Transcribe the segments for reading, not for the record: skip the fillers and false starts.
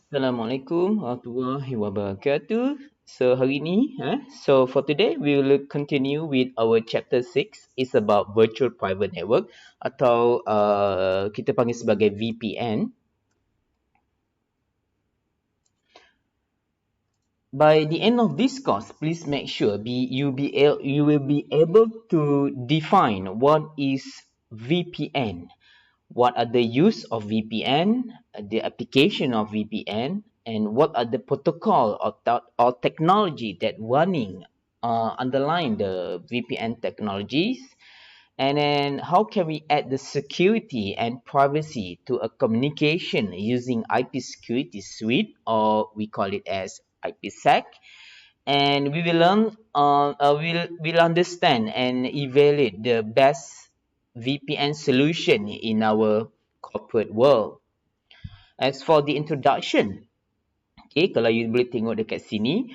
Assalamualaikum warahmatullahi wabarakatuh. So hari ni, so for today we will continue with our chapter 6. It's about virtual private network atau kita panggil sebagai VPN. By the end of this course, please make sure you will be able to define what is VPN. What are the use of VPN, the application of VPN, and what are the protocol or technology that running underlying the VPN technologies, and then how can we add the security and privacy to a communication using IP security suite, or we call it as IPSec, and we will learn we'll understand and evaluate the best VPN solution in our corporate world. As for the introduction, okay, kalau you boleh tengok dekat sini,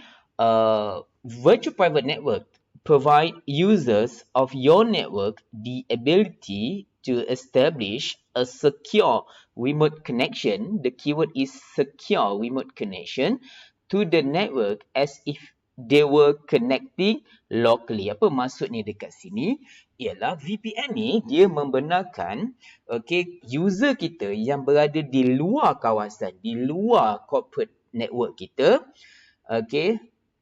virtual private network provide users of your network the ability to establish a secure remote connection. The keyword is secure remote connection to the network as if they were connecting locally. Apa maksudnya dekat sini? Ialah VPN ni dia membenarkan user kita yang berada di luar kawasan, di luar corporate network kita,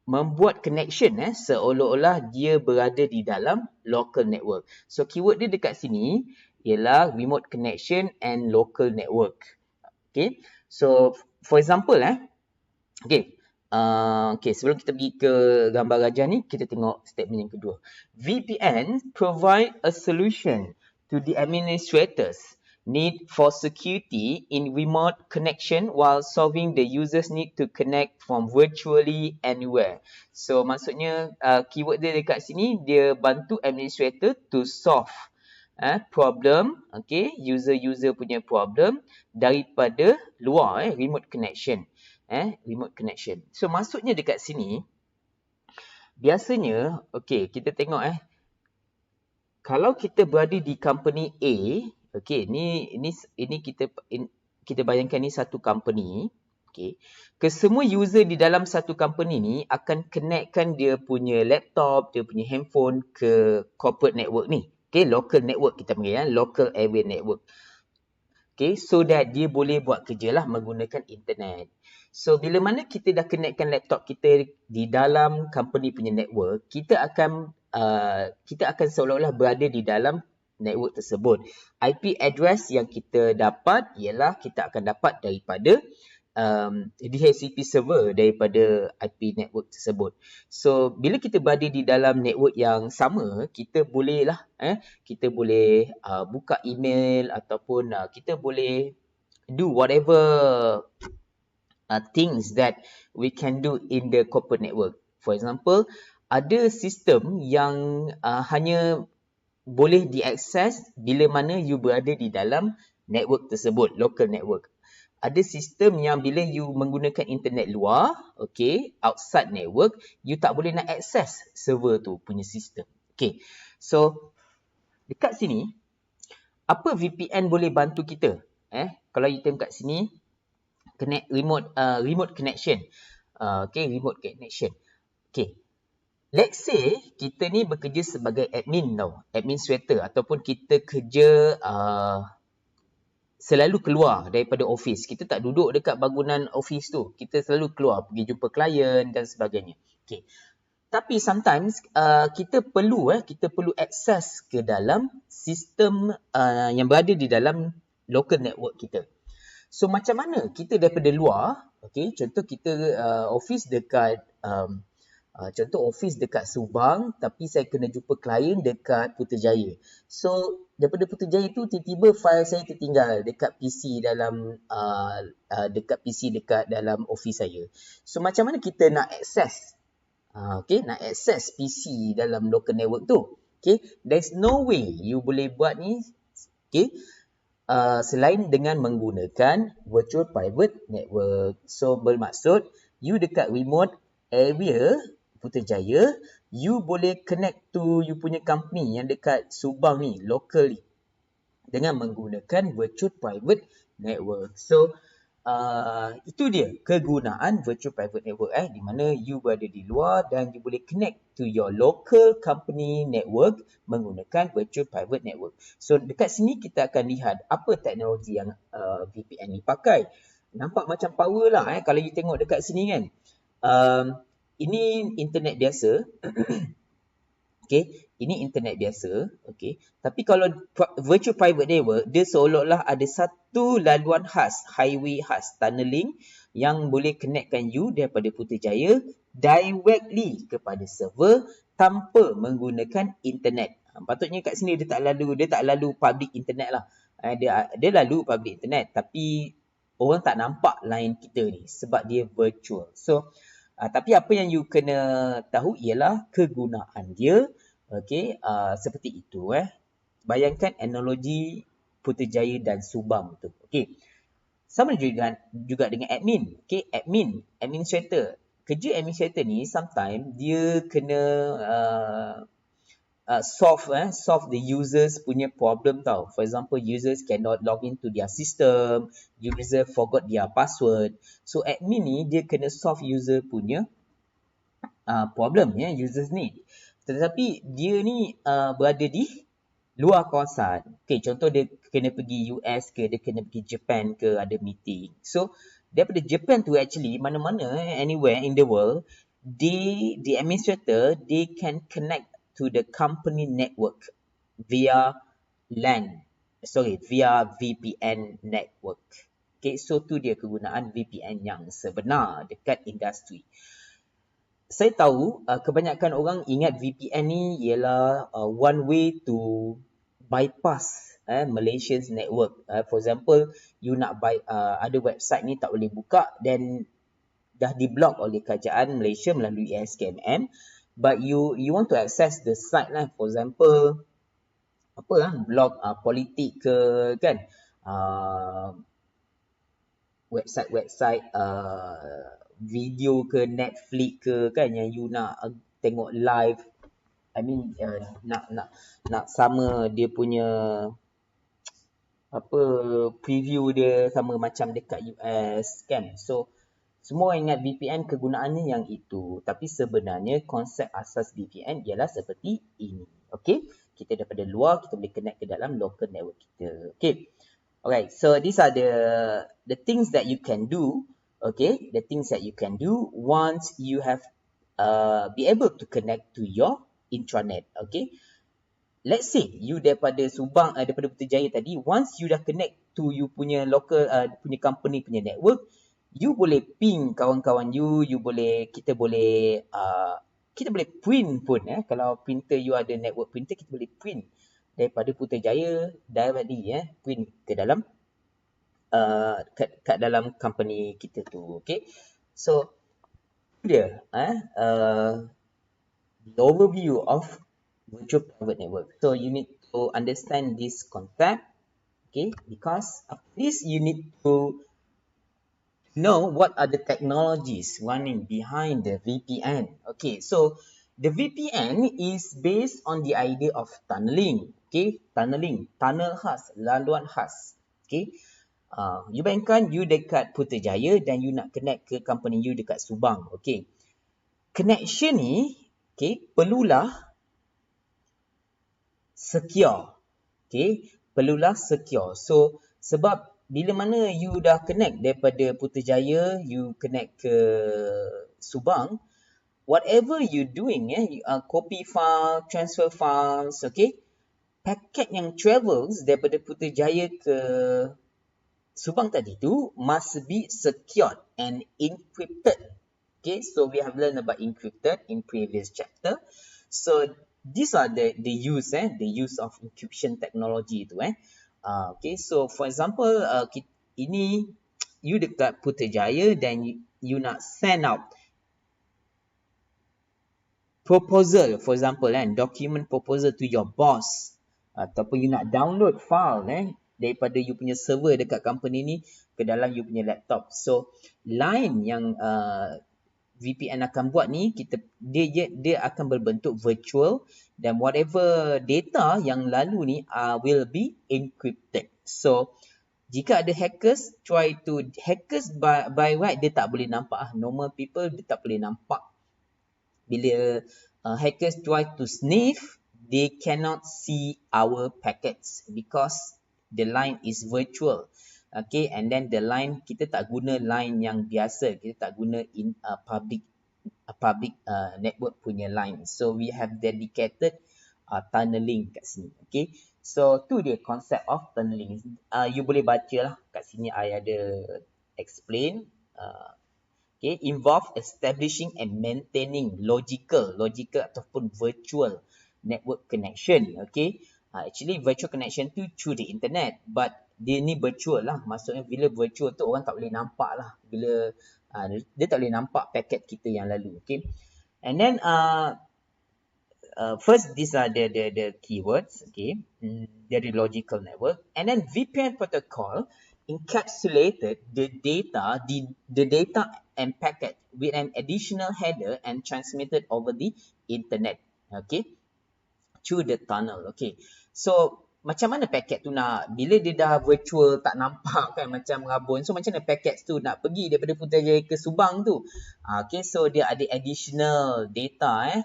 membuat connection seolah-olah dia berada di dalam local network. So keyword dia dekat sini ialah remote connection and local network. Okay, so for example sebelum kita pergi ke gambar gajah ni, kita tengok statement yang kedua. VPN provide a solution to the administrators need for security in remote connection while solving the user's need to connect from virtually anywhere. So maksudnya keyword dia dekat sini, dia bantu administrator to solve problem, user punya problem daripada luar, remote connection. Remote connection. So maksudnya dekat sini, biasanya, kita tengok kalau kita berada di company A, ini kita bayangkan ni satu company, kesemua user di dalam satu company ni akan connectkan dia punya laptop, dia punya handphone ke corporate network ni. Local network kita panggil, local area network. So that dia boleh buat kerja lah menggunakan internet. So bila mana kita dah connectkan laptop kita di dalam company punya network, kita akan seolah-olah berada di dalam network tersebut. IP address yang kita dapat ialah kita akan dapat daripada DHCP server daripada IP network tersebut. So bila kita berada di dalam network yang sama, kita boleh buka email ataupun kita boleh do whatever things that we can do in the corporate network. For example, ada sistem yang hanya boleh diakses bila mana you berada di dalam network tersebut, local network. Ada sistem yang bila you menggunakan internet luar, outside network, you tak boleh nak access server tu punya sistem. So dekat sini, apa VPN boleh bantu kita? Kalau you tengok kat sini, remote connection. Remote connection. Let's say kita ni bekerja sebagai administrator, ataupun kita kerja selalu keluar daripada office. Kita tak duduk dekat bangunan office tu. Kita selalu keluar, pergi jumpa klien dan sebagainya. Tapi sometimes kita perlu access ke dalam sistem yang berada di dalam local network kita. So macam mana kita daripada luar, contoh kita office dekat Subang, tapi saya kena jumpa klien dekat Putrajaya. So daripada Putrajaya tu tiba-tiba file saya tertinggal dekat PC dekat dalam office saya. So macam mana kita nak access PC dalam local network tu? There's no way you boleh buat ni selain dengan menggunakan virtual private network. So bermaksud you dekat remote area Putrajaya, you boleh connect to you punya company yang dekat Subang ni locally dengan menggunakan virtual private network. So itu dia kegunaan virtual private network di mana you berada di luar dan you boleh connect to your local company network menggunakan virtual private network. So dekat sini kita akan lihat apa teknologi yang VPN ni pakai. Nampak macam power lah kalau you tengok dekat sini kan. Ini internet biasa. Okay, ini internet biasa. Okay, tapi kalau virtual private network, dia seolah-olah ada satu laluan khas, highway khas, tunneling yang boleh connectkan you daripada Putrajaya directly kepada server tanpa menggunakan internet. Patutnya kat sini dia tak lalu public internet lah. Dia lalu public internet, tapi orang tak nampak line kita ni sebab dia virtual. So tapi apa yang you kena tahu ialah kegunaan dia. Okey, seperti itu Bayangkan analogi Putrajaya dan Subang tu. Okey. Sama juga dengan admin. Okey, administrator. Kerja administrator ni sometimes dia kena solve the users punya problem tau. For example, users cannot log into their system, user forgot their password. So admin ni dia kena solve user punya problem users ni. Tetapi dia ni berada di luar kawasan. Okay, contoh dia kena pergi US ke, dia kena pergi Japan ke, ada meeting. So daripada Japan tu actually mana-mana anywhere in the world, the administrator they can connect to the company network via VPN network. Okay, so tu dia kegunaan VPN yang sebenar dekat industri. Saya tahu kebanyakan orang ingat VPN ni ialah one way to bypass Malaysia's network. For example, you nak ada website ni tak boleh buka dan dah di-block oleh kerajaan Malaysia melalui SKMM, but you want to access the site lah. For example, blog politik ke kan, website video ke, Netflix ke kan, yang you nak tengok live. I mean nak sama dia punya preview dia sama macam dekat US kan. So semua ingat VPN kegunaannya yang itu, tapi sebenarnya konsep asas VPN ialah seperti ini. Okey, kita daripada luar kita boleh connect ke dalam local network kita. Okey. Alright, so these are the things that you can do. Okay, the things that you can do once you have be able to connect to your intranet. Okay, let's say you daripada Subang, daripada Putrajaya tadi, once you dah connect to you punya local punya company punya network, you boleh ping kawan-kawan you, kita boleh print pun kalau printer you ada network printer, kita boleh print daripada Putrajaya directly print ke dalam kat dalam company kita tu. Okay, so dia the overview of virtual private network. So you need to understand this concept, okay, because after this you need to know what are the technologies running behind the VPN. Okay, so the VPN is based on the idea of tunneling. Okay, tunnel khas, laluan khas. Okay, you bayangkan you dekat Putrajaya dan you nak connect ke company you dekat Subang. Okay, connection ni perlulah secure. Okay, perlulah secure. So sebab bila mana you dah connect daripada Putrajaya, you connect ke Subang, whatever you doing copy file, transfer files, okay, paket yang travels daripada Putrajaya ke Subang tadi tu must be secured and encrypted. Okay, so we have learned about encrypted in previous chapter. So these are the use of encryption technology tu okay, so for example ini you dekat Putrajaya dan you nak send out proposal, for example document proposal to your boss, ataupun you nak download file daripada you punya server dekat company ni ke dalam you punya laptop. So line yang VPN akan buat ni, dia akan berbentuk virtual dan whatever data yang lalu ni will be encrypted. So Jika ada hackers by right dia tak boleh nampak. Normal people dia tak boleh nampak. Bila hackers try to sniff, they cannot see our packets because the line is virtual. Okay, and then the line, kita tak guna line yang biasa, kita tak guna in public network punya line. So we have dedicated tunneling kat sini. Okay, so tu dia konsep of tunneling. You boleh baca lah kat sini, I ada explain. Okay, involve establishing and maintaining logical ataupun virtual network connection. Okay, actually virtual connection tu through the internet, but dia ni virtual lah. Maksudnya bila virtual tu orang tak boleh nampak lah. Bila dia tak boleh nampak paket kita yang lalu. Okay, and then first these are the keywords. Okay, dari logical network, and then VPN protocol encapsulated the data and packet with an additional header and transmitted over the internet. Okay, through the tunnel. Okay, so macam mana paket tu nak, bila dia dah virtual tak nampak kan, macam rabun, so macam mana paket tu nak pergi daripada Putrajaya ke Subang tu. Okay, so dia ada additional data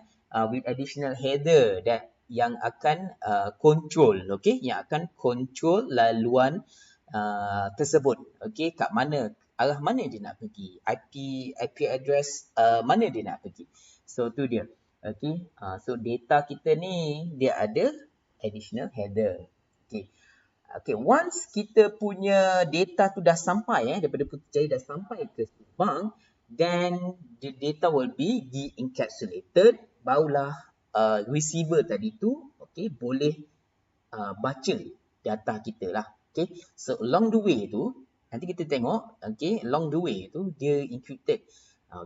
with additional header yang akan control, okay, yang akan control laluan tersebut. Okay, kat mana, arah mana dia nak pergi, IP address mana dia nak pergi. So tu dia. Okay, so data kita ni dia ada additional header. Okay, okay, once kita punya data tu dah sampai daripada Putrajaya dah sampai ke Subang, then the data will be de-encapsulated, barulah receiver tadi tu okay boleh baca data kita lah. Okay, so along the way tu nanti kita tengok, okay, along the way tu dia encrypted.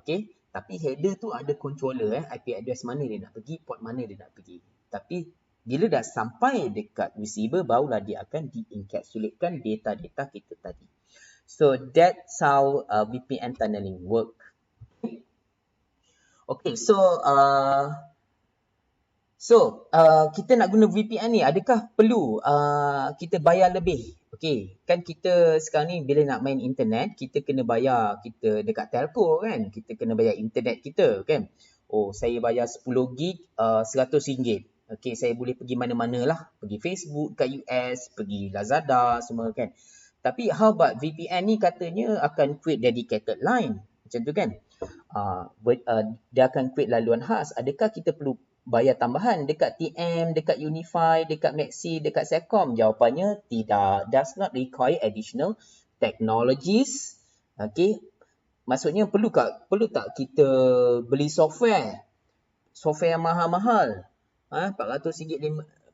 Okay, tapi header tu ada controller IP address mana dia nak pergi, port mana dia nak pergi. Tapi bila dah sampai dekat receiver, barulah dia akan di-encapsulatekan data-data kita tadi. So that's how VPN tunneling work. Okay, so kita nak guna VPN ni, adakah perlu kita bayar lebih? Okay, kan kita sekarang ni bila nak main internet, kita kena bayar, kita dekat telco kan, kita kena bayar internet kita kan. Oh, saya bayar 10 gig RM100. Okay, saya boleh pergi mana-mana lah, pergi Facebook kat US, pergi Lazada semua kan. Tapi how about VPN ni katanya akan create dedicated line, macam tu kan. Dia akan create laluan khas. Adakah kita perlu bayar tambahan dekat TM, dekat Unify, dekat Maxi, dekat Secom? Jawapannya tidak. Does not require additional technologies. Okay, maksudnya perlu tak kita beli software yang mahal-mahal, RM400,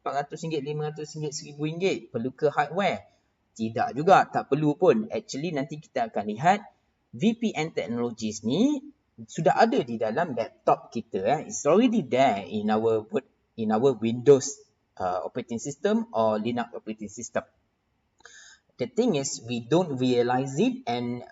RM500, RM1,000, perlu ke hardware? Tidak juga, tak perlu pun. Actually nanti kita akan lihat VPN technologies ni sudah ada di dalam laptop kita. It's already there in our Windows operating system or Linux operating system. The thing is we don't realize it, and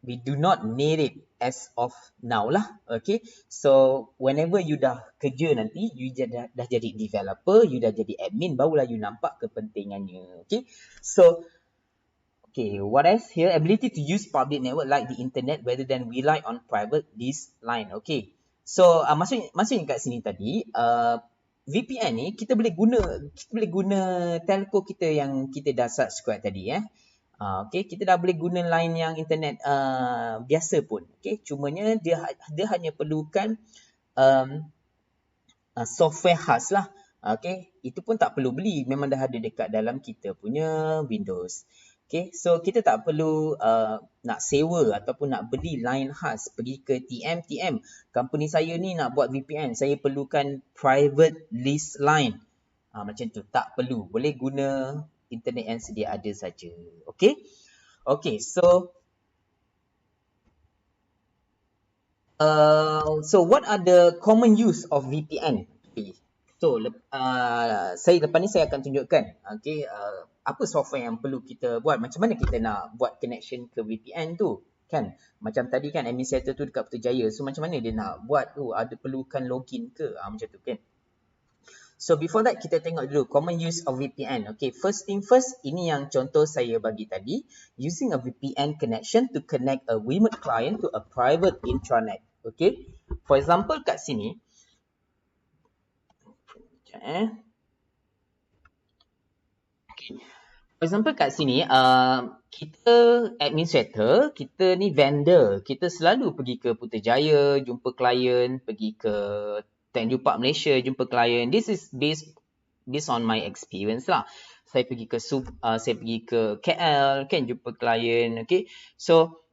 we do not need it as of now lah. Okay, so whenever you dah kerja nanti, you dah jadi developer, you dah jadi admin, barulah you nampak kepentingannya. Okay, so okay, what else here? Ability to use public network like the internet rather than rely on private this line. Okay, so maksudnya kat sini tadi VPN ni kita boleh guna telco kita yang kita dah subscribe tadi Okay, kita dah boleh guna line yang internet biasa pun. Okay, cumanya dia hanya perlukan software khas lah. Okay, itu pun tak perlu beli, memang dah ada dekat dalam kita punya Windows. Okay, so kita tak perlu nak sewa ataupun nak beli line khas, pergi ke TM, company saya ni nak buat VPN, saya perlukan private list line. Macam tu, tak perlu, boleh guna internet yang sedia ada saja. Okay, okay, so what are the common use of VPN? Okay. So saya lepas ni saya akan tunjukkan okay, apa software yang perlu kita buat, macam mana kita nak buat connection ke VPN tu kan. Macam tadi kan administrator tu dekat Putrajaya, so macam mana dia nak buat tu, ada perlukan login ke, macam tu kan. So before that kita tengok dulu common use of VPN. Okay, first thing first, ini yang contoh saya bagi tadi. Using a VPN connection to connect a remote client to a private intranet. Okay, for example kat sini. For example kat sini, kita administrator, kita ni vendor. Kita selalu pergi ke Putrajaya, jumpa klien, pergi ke Tanjung Park Malaysia, jumpa klien. This is based on my experience lah. Saya pergi ke KL, kan, jumpa klien, okay. So,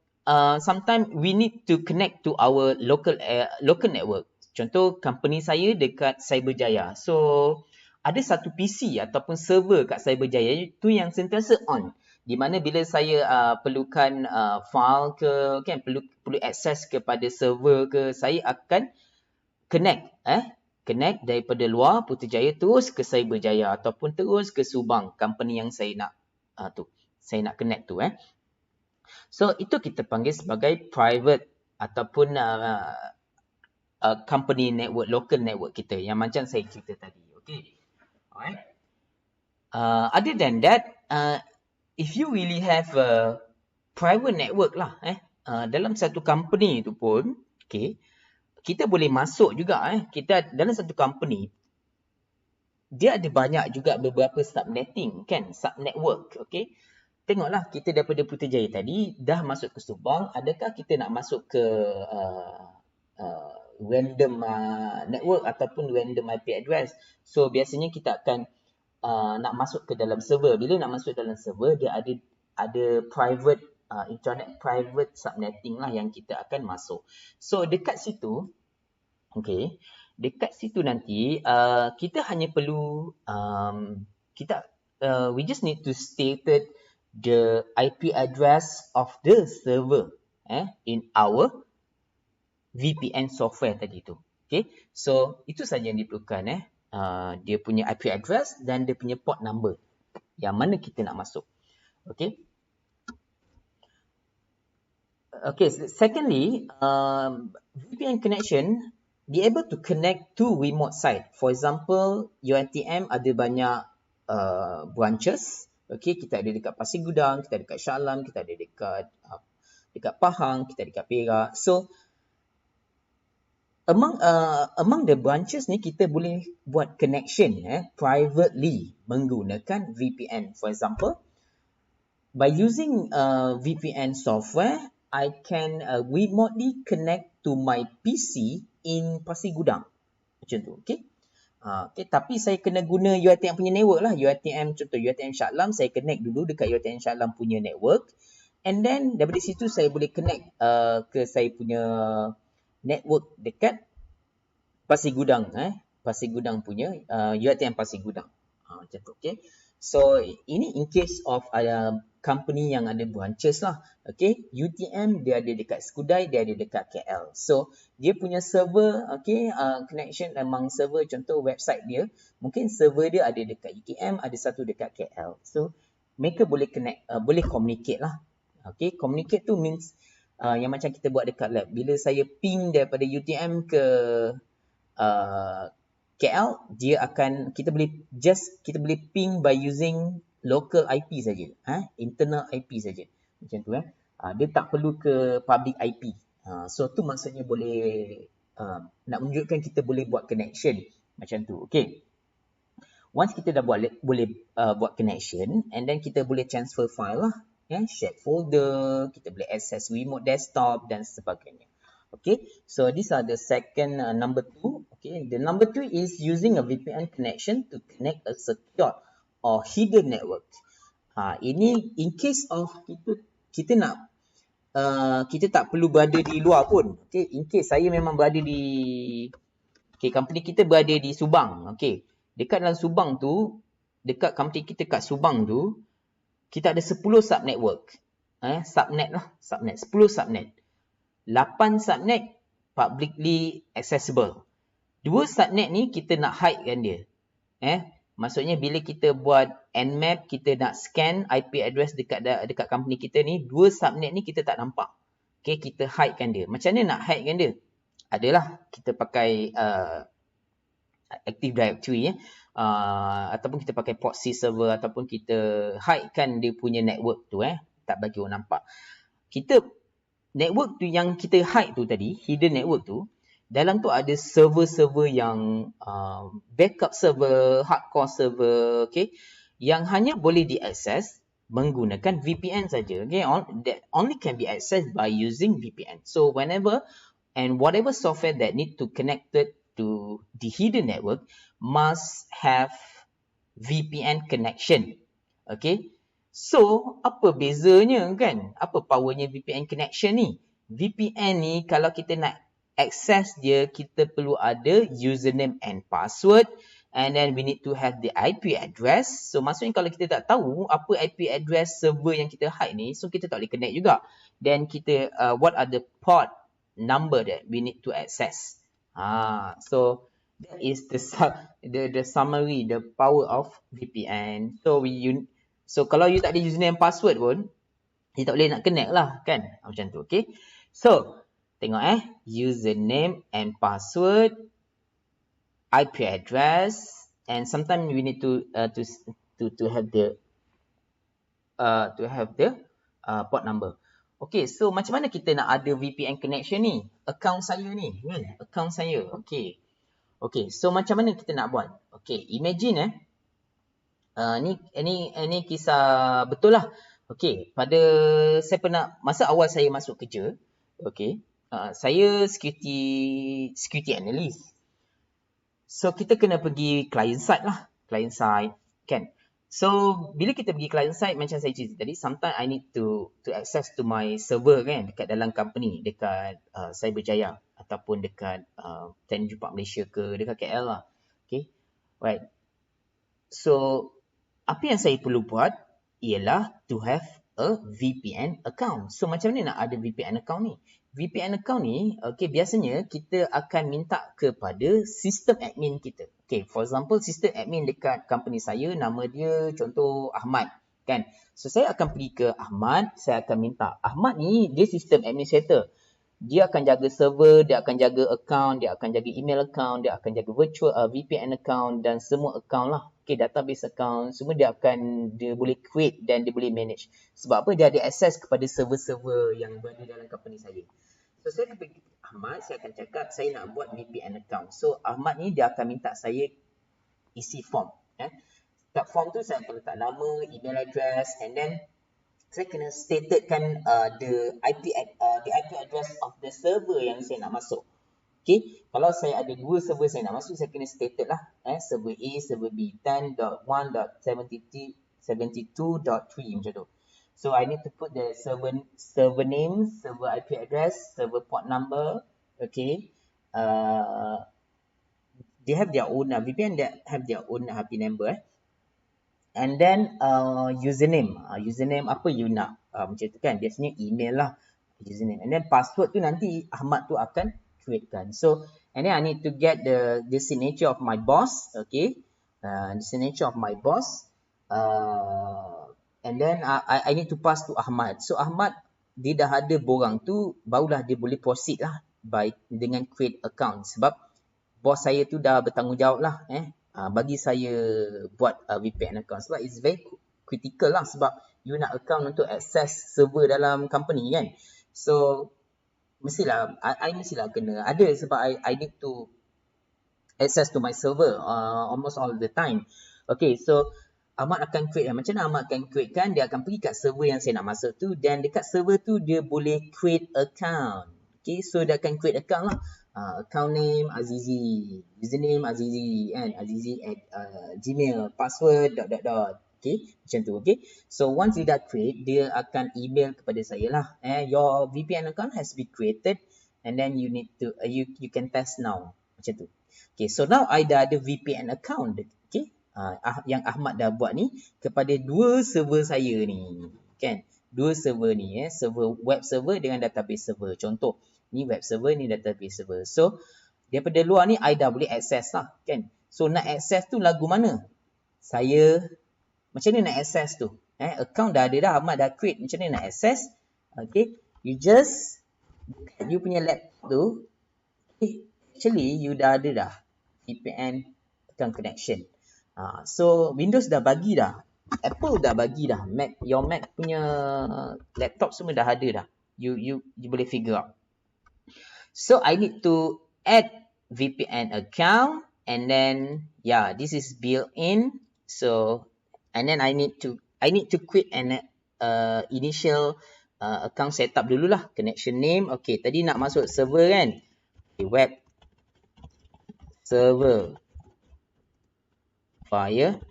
sometimes we need to connect to our local network. Contoh, company saya dekat Cyberjaya. So, ada satu PC ataupun server kat Cyberjaya itu yang sentiasa on. Di mana bila saya perlukan file ke, kan, perlu akses kepada server ke, saya akan connect daripada luar Putrajaya terus ke Cyberjaya ataupun terus ke Subang, company yang saya nak connect tu. So itu kita panggil sebagai private ataupun company network, local network kita yang macam saya cerita tadi. Okay. Alright. Other than that, if you really have a private network lah, dalam satu company tu pun, okay, kita boleh masuk juga, kita dalam satu company, dia ada banyak juga beberapa subnetting, kan, subnetwork, okay. Tengoklah, kita daripada Putrajaya tadi, dah masuk ke Subang, adakah kita nak masuk ke random network ataupun random IP address. So biasanya kita akan nak masuk ke dalam server. Bila nak masuk dalam server, dia ada private internet private subnetting lah yang kita akan masuk. So dekat situ, okay, dekat situ nanti kita hanya perlu we just need to state the IP address of the server in our VPN software tadi tu. Okay, so itu saja yang diperlukan. Dia punya IP address dan dia punya port number yang mana kita nak masuk. Okay. Okay, secondly, VPN connection be able to connect to remote site. For example, UiTM ada banyak branches. Okay, kita ada dekat Pasir Gudang, kita ada dekat Shah Alam, kita ada dekat Pahang, kita ada dekat Perak. So among the branches ni kita boleh buat connection privately menggunakan VPN. For example, by using VPN software, I can remotely connect to my PC in Pasir Gudang. Macam tu, okay? Okay, tapi saya kena guna UiTM punya network lah. Contoh UiTM Shah Alam, saya connect dulu dekat UiTM Shah Alam punya network. And then daripada situ saya boleh connect ke saya punya network dekat Pasir Gudang, Pasir Gudang punya UiTM Pasir Gudang. Macam tu, okay. So ini in case of company yang ada branches lah, okay. UTM dia ada dekat Skudai, dia ada dekat KL. So dia punya server, okay, connection among server, contoh website dia, mungkin server dia ada dekat UTM, ada satu dekat KL. So mereka boleh connect, boleh communicate lah. Okay, communicate tu means yang macam kita buat dekat lab. Bila saya ping daripada UTM ke KL, dia akan, kita boleh ping by using local IP saja, internal IP saja. Macam tu, dia tak perlu ke public IP. So tu maksudnya boleh nak menunjukkan kita boleh buat connection macam tu. Okay. Once kita dah boleh buat connection, and then kita boleh transfer file lah, share folder, kita boleh access remote desktop dan sebagainya. Okay, so these are the second number 2. Okay, the number 2 is using a VPN connection to connect a secure or hidden network. Ini in case of kita nak kita tak perlu berada di luar pun. Okay, in case saya memang berada di company kita berada di Subang. Okay, dekat dalam Subang tu, dekat company kita kat Subang tu, kita ada 10 subnetwork. Subnet lah, 10 subnet. 8 subnet publicly accessible. 2 subnet ni kita nak hide kan dia. Maksudnya bila kita buat Nmap, kita nak scan IP address dekat company kita ni, 2 subnet ni kita tak nampak. Okay, kita hide kan dia. Macam mana nak hide kan dia? Adalah kita pakai Active Directory. ataupun kita pakai proxy server, ataupun kita hidekan dia punya network tu, tak bagi orang nampak. Kita network tu yang kita hide tu tadi, hidden network tu, dalam tu ada server-server yang backup server, hardcore server, okay, yang hanya boleh diakses menggunakan VPN saja. Okay, that only can be accessed by using VPN. So whenever and whatever software that need to connected to the hidden network must have VPN connection. Okay. So, apa bezanya kan? Apa powernya VPN connection ni? VPN ni kalau kita nak access dia, kita perlu ada username and password, and then we need to have the IP address. So, maksudnya kalau kita tak tahu apa IP address server yang kita hide ni, so kita tak boleh connect juga. Then kita, what are the port number that we need to access? So, that is the summary, the power of VPN. So kalau you tak ada username and password pun, you tak boleh nak connect lah kan. Macam tu, okay. So, tengok username and password, IP address, and sometimes we need to have the port number. Okay, so macam mana kita nak ada VPN connection ni? Account saya ni, kan? Account saya, okay. Okay, so macam mana kita nak buat? Okay, imagine ni kisah betul lah. Okay, saya pernah, masa awal saya masuk kerja, okay, saya security analyst. So, kita kena pergi client side lah. Client side, kan. So, bila kita pergi client side, macam saya cerita tadi, sometimes I need to access to my server kan, dekat dalam company, dekat Cyberjaya, ataupun dekat Tanjung Park Malaysia ke, dekat KL lah. Okay, right. So, apa yang saya perlu buat ialah to have a VPN account. So, macam mana nak ada VPN account ni? VPN account ni, okay, biasanya kita akan minta kepada sistem admin kita. Okay, for example, sistem admin dekat company saya, nama dia contoh Ahmad, kan? So, saya akan pergi ke Ahmad, saya akan minta, Ahmad ni, dia sistem administrator. Dia akan jaga server, dia akan jaga account, dia akan jaga email account, dia akan jaga virtual VPN account dan semua account lah. Okay, database account, semua dia boleh create dan dia boleh manage. Sebab apa? Dia ada access kepada server-server yang berada dalam company saya. So, saya akan pergi ke Ahmad, saya akan cakap saya nak buat VPN account. So, Ahmad ni dia akan minta saya isi form. Kat form tu saya akan letak nama, email address, and then saya kena statekan the IP address of the server yang saya nak masuk. Okay, kalau saya ada dua server saya nak masuk, saya kena stated lah. Server A, server B, 10.1.72.3 macam tu. So, I need to put the server name, server IP address, server port number. Okay. They have their own, VPN that have their own IP number. And then username. Username apa you nak? Macam tu kan. Biasanya email lah. Username. And then password tu nanti Ahmad tu akan createkan. So, and then I need to get the signature of my boss. Okay. The signature of my boss. And then I need to pass to Ahmad. So, Ahmad, dia dah ada borang tu, barulah dia boleh proceed lah dengan create account. Sebab bos saya tu dah bertanggungjawab lah. Bagi saya buat VPN account. Sebab it's very critical lah. Sebab you nak account untuk access server dalam company kan. So, mestilah, I mestilah kena ada. Sebab I need to access to my server almost all the time. Okay, so Ahmad akan create. Macam mana Ahmad akan create kan? Dia akan pergi kat server yang saya nak masuk tu. Dan dekat server tu dia boleh create account. Okay, so dia akan create account lah. Account name Azizi, username Azizi, and Azizi at Gmail, password ... Okay, macam tu. Okay, so once you dah create, dia akan email kepada saya lah. Your VPN account has been created, and then you need to you can test now. Macam tu. Okay, so now I dah ada VPN account. Okay, yang Ahmad dah buat ni kepada dua server saya ni, kan? Dua server ni, server web server dengan database server. Contoh, ni web server, ni database server. So, daripada luar ni, I dah boleh access lah, kan? So, nak access tu lagu mana? Macam mana nak access tu? Account dah ada dah, Ahmad dah create. Macam mana nak access? Okay, you just buka you punya laptop tu. Okay, actually, you dah ada dah VPN account connection. So Windows dah bagi dah. Apple dah bagi dah. Your Mac punya laptop semua dah ada dah. You boleh figure out. So I need to add VPN account, and then this is built in. So and then I need to create an initial account setup dululah. Connection name. Okay, tadi nak masuk server kan. Okay, web server via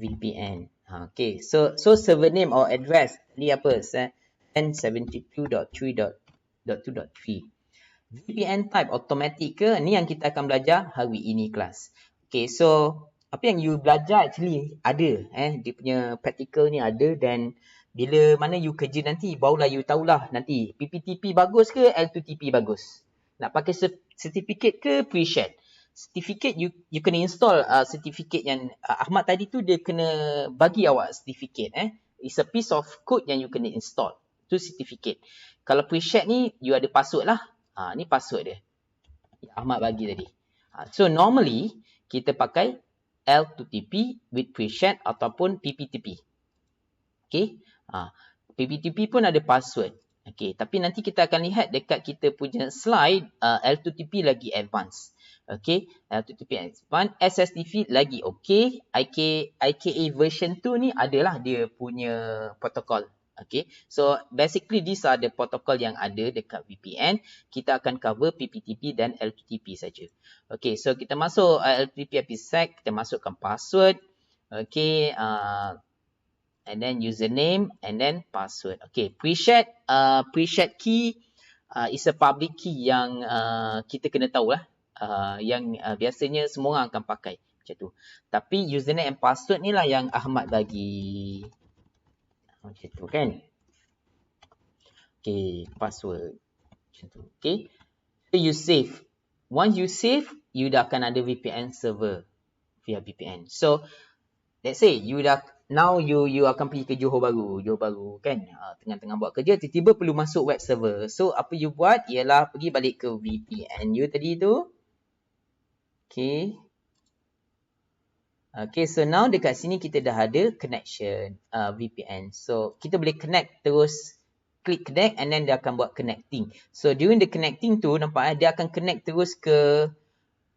VPN. Okay, so server name or address ni apa? 1072.3.2.3. VPN type automatic ke? Ni yang kita akan belajar hari ini kelas. Okay, so apa yang you belajar actually ada. Dia punya practical ni ada, dan bila mana you kerja nanti barulah you tahulah nanti PPTP bagus ke L2TP bagus. Nak pakai certificate ke preset. Certificate you kena install certificate yang Ahmad tadi tu, dia kena bagi awak certificate. It's a piece of code yang you kena install. Tu certificate. Kalau preset ni you ada password lah. Ni password dia. Ahmad bagi tadi. So normally kita pakai L2TP with preset ataupun PPTP. Okay. PPTP pun ada password. Okay. Tapi nanti kita akan lihat dekat kita punya slide L2TP lagi advance. Okay, L2TP advance, SSTP lagi okay. IKA version 2 ni adalah dia punya protokol. Okay, so basically these are the protocol yang ada dekat VPN. Kita akan cover PPTP dan L2TP saja. Okay, so kita masuk L2TP IPSec, kita masukkan password. Okay, and then username and then password. Okay, preset key is a public key yang kita kena tahu lah. Yang biasanya semua orang akan pakai macam tu. Tapi username and password ni lah yang Ahmad bagi. Macam tu kan. Okay, password. Macam tu. Okay. So you save. Once you save, you dah akan ada VPN server via VPN. So let's say you dah now you akan pergi ke Johor Bahru kan. Tengah-tengah buat kerja, tiba-tiba perlu masuk web server. So apa you buat ialah pergi balik ke VPN you tadi tu. Okay. Okay, so now dekat sini kita dah ada connection VPN. So kita boleh connect terus, klik connect and then dia akan buat connecting. So during the connecting tu nampak dia akan connect terus ke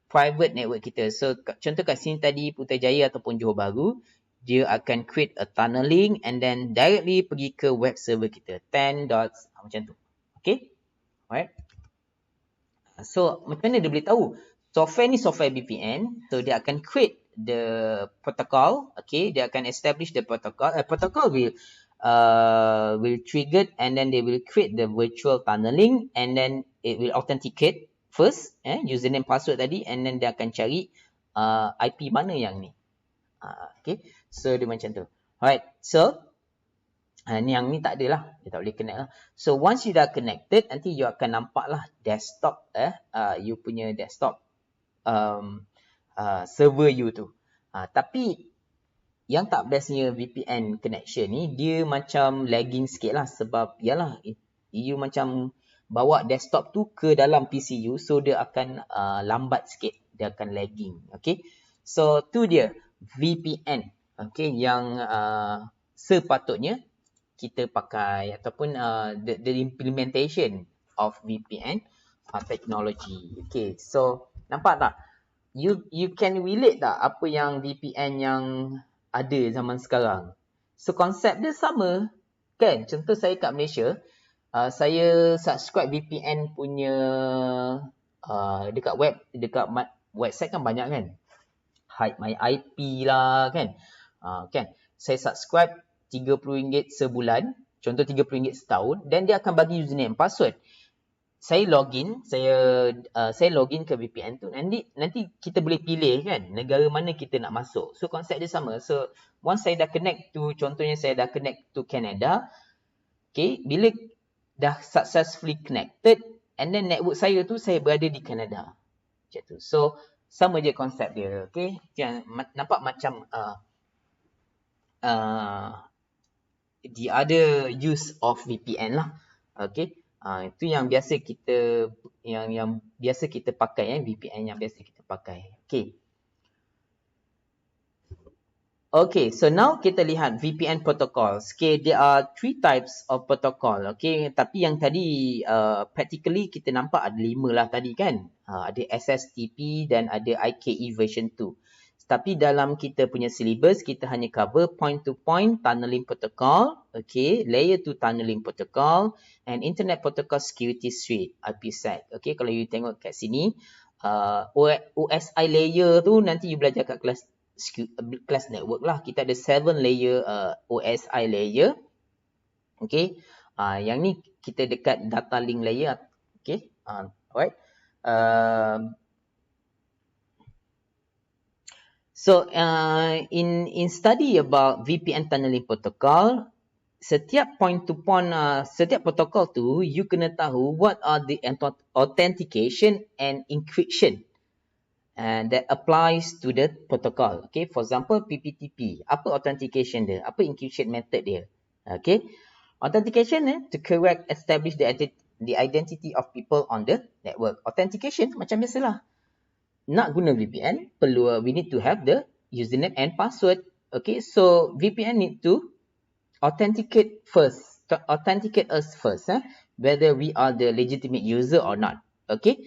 private network kita. So contoh kat sini tadi Putrajaya ataupun Johor Bahru, dia akan create a tunneling and then directly pergi ke web server kita 10 dots macam tu. Okay. Alright. So macam mana dia boleh tahu? Software ni software VPN, so dia akan create the protocol. Okay, dia akan establish the protocol. Protocol will trigger and then they will create the virtual tunneling and then it will authenticate first, username password tadi, and then dia akan cari IP mana yang ni. Okay, so dia macam tu. Alright, so ni yang ni tak ada lah, dia tak boleh connect lah. So once you dah connected, nanti you akan nampak lah desktop, you punya desktop server you tu. Tapi yang tak bestnya VPN connection ni, dia macam lagging sikit lah. Sebab yalah, you macam bawa desktop tu ke dalam PC you, so dia akan lambat sikit, dia akan lagging. Okay, so tu dia VPN, okay, yang sepatutnya kita pakai ataupun the implementation of VPN technology. Okay, so nampak tak? You can relate tak apa yang VPN yang ada zaman sekarang? So konsep dia sama kan? Contoh saya kat Malaysia, saya subscribe VPN punya dekat website kan banyak kan? Hide My IP lah kan? Kan? Saya subscribe RM30 sebulan, contoh RM30 setahun, dan dia akan bagi username password. Saya login ke VPN tu, nanti kita boleh pilih kan negara mana kita nak masuk. So konsep dia sama. So once saya dah connect to, contohnya saya dah connect to Canada, okay, bila dah successfully connected and then network saya tu saya berada di Canada. Macam tu. So sama je konsep dia, okay. Yang nampak macam the other use of VPN lah. Okay. Itu yang biasa kita yang biasa kita pakai, VPN yang biasa kita pakai. Okay. Okay, so now kita lihat VPN protocols. Okay, there are 3 types of protocol. Okay, tapi yang tadi practically kita nampak ada 5 lah tadi kan. Ada SSTP dan ada IKE version 2. Tapi dalam kita punya syllabus, kita hanya cover point-to-point tunneling protocol, okay, layer 2 tunneling protocol, and Internet Protocol Security Suite, IPSec. Okay, kalau you tengok kat sini, OSI layer tu nanti you belajar kat kelas network lah. Kita ada 7 layer OSI layer. Okay. Yang ni kita dekat data link layer. Okay. Alright. So in study about VPN tunneling protocol, setiap point to point, setiap protokol tu you kena tahu what are the authentication and encryption and that applies to the protocol. Okay, for example PPTP, apa authentication dia, apa encryption method dia. Okay, authentication to correct establish the identity of people on the network. Authentication macam biasalah, nak guna VPN perlu we need to have the username and password. Okay, so VPN need to authenticate us first, whether we are the legitimate user or not. Okay,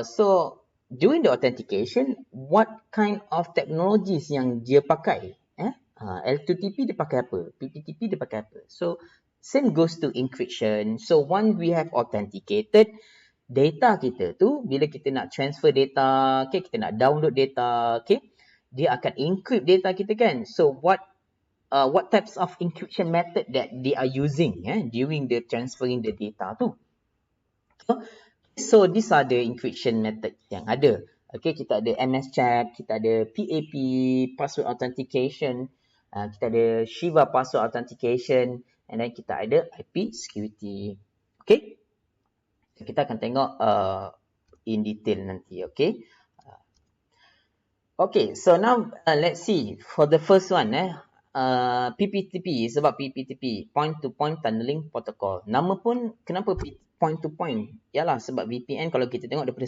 so during the authentication, what kind of technologies yang dia pakai? L2TP dia pakai apa? PPTP dia pakai apa? So, same goes to encryption. So, once we have authenticated, data kita tu, bila kita nak transfer data, okay, kita nak download data, okay, dia akan encrypt data kita kan? So, what types of encryption method that they are using during the transferring the data tu? So these are the encryption method yang ada. Okay, kita ada MS Chat, kita ada PAP, password authentication, kita ada Shiva password authentication, and then kita ada IP security. Okay, kita akan tengok in detail nanti. Okay. Okay, so now let's see for the first one. PPTP, sebab PPTP, point to point tunneling protocol. Nama pun kenapa point to point? Yalah, sebab VPN kalau kita tengok daripada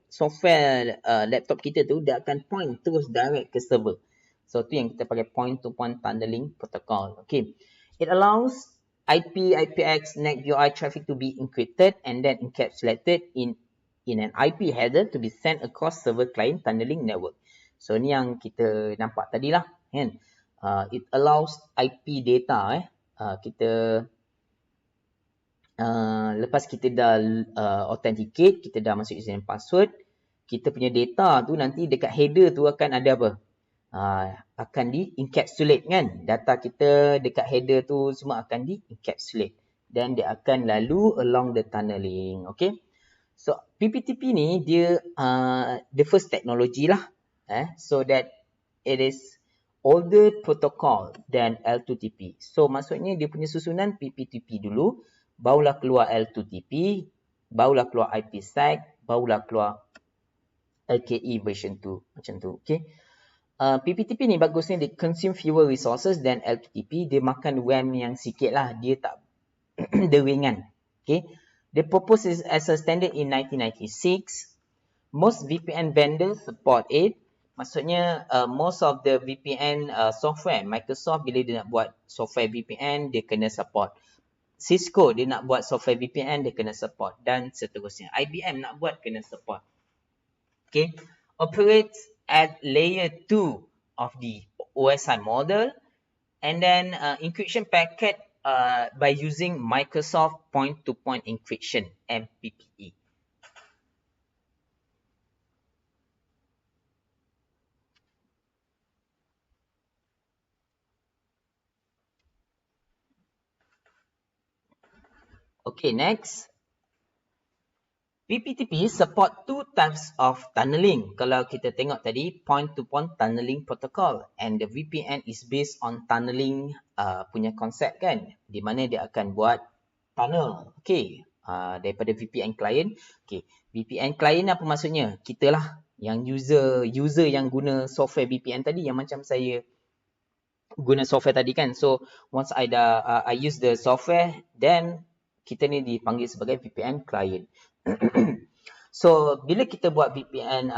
software laptop kita tu, dia akan point terus direct ke server. So tu yang kita pakai point to point tunneling protocol. Okay, it allows IP, IPX, NAT UI traffic to be encrypted and then encapsulated in an IP header to be sent across server client tunneling network. So ni yang kita nampak tadi lah kan. It allows IP data kita lepas kita dah authenticate, kita dah masuk username password, kita punya data tu nanti dekat header tu akan ada apa? Akan di-encapsulate kan. Data kita dekat header tu semua akan di-encapsulate dan dia akan lalu along the tunneling. Okay. So PPTP ni dia the first technology lah. So that it is older protocol than L2TP. So maksudnya dia punya susunan PPTP dulu, barulah keluar L2TP, barulah keluar IPSec, barulah keluar IKE version 2 macam tu. Okay. PPTP ni bagusnya dia consume fewer resources than L2TP. Dia makan RAM yang sikit lah, dia tak dia ringan. Okay. They proposed as a standard in 1996. Most VPN vendors support it. Maksudnya most of the VPN software, Microsoft bila dia nak buat software VPN, dia kena support. Cisco dia nak buat software VPN, dia kena support dan seterusnya. IBM nak buat, kena support. Okay. Operates at layer 2 of the OSI model and then encryption packet by using Microsoft point-to-point encryption, MPPE. Okay, next. PPTP support 2 types of tunneling. Kalau kita tengok tadi, point-to-point tunneling protocol. And the VPN is based on tunneling punya konsep kan. Di mana dia akan buat tunnel. Okay. Daripada VPN client. Okay. VPN client apa maksudnya? Kita lah yang user yang guna software VPN tadi. Yang macam saya guna software tadi kan. So, once I use the software, then kita ni dipanggil sebagai VPN client. So, bila kita buat VPN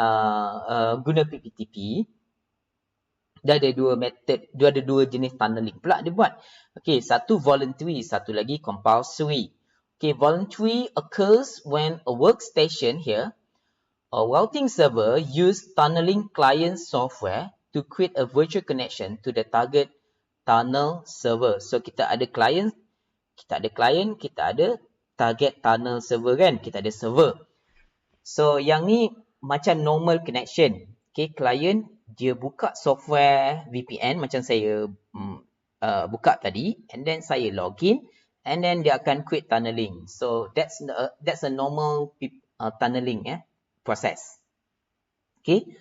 guna PPTP, Dia ada dua method, dia ada dua jenis tunneling pula dia buat. Okay, satu voluntary, satu lagi compulsory. Okay, voluntary occurs when a workstation here, a routing server use tunneling client software to create a virtual connection to the target tunnel server. So kita ada client, kita ada target tunnel server kan, kita ada server. So yang ni macam normal connection. Okay, client dia buka software VPN macam saya buka tadi, and then saya login, and then dia akan create tunneling. So that's a normal tunneling process. Okay,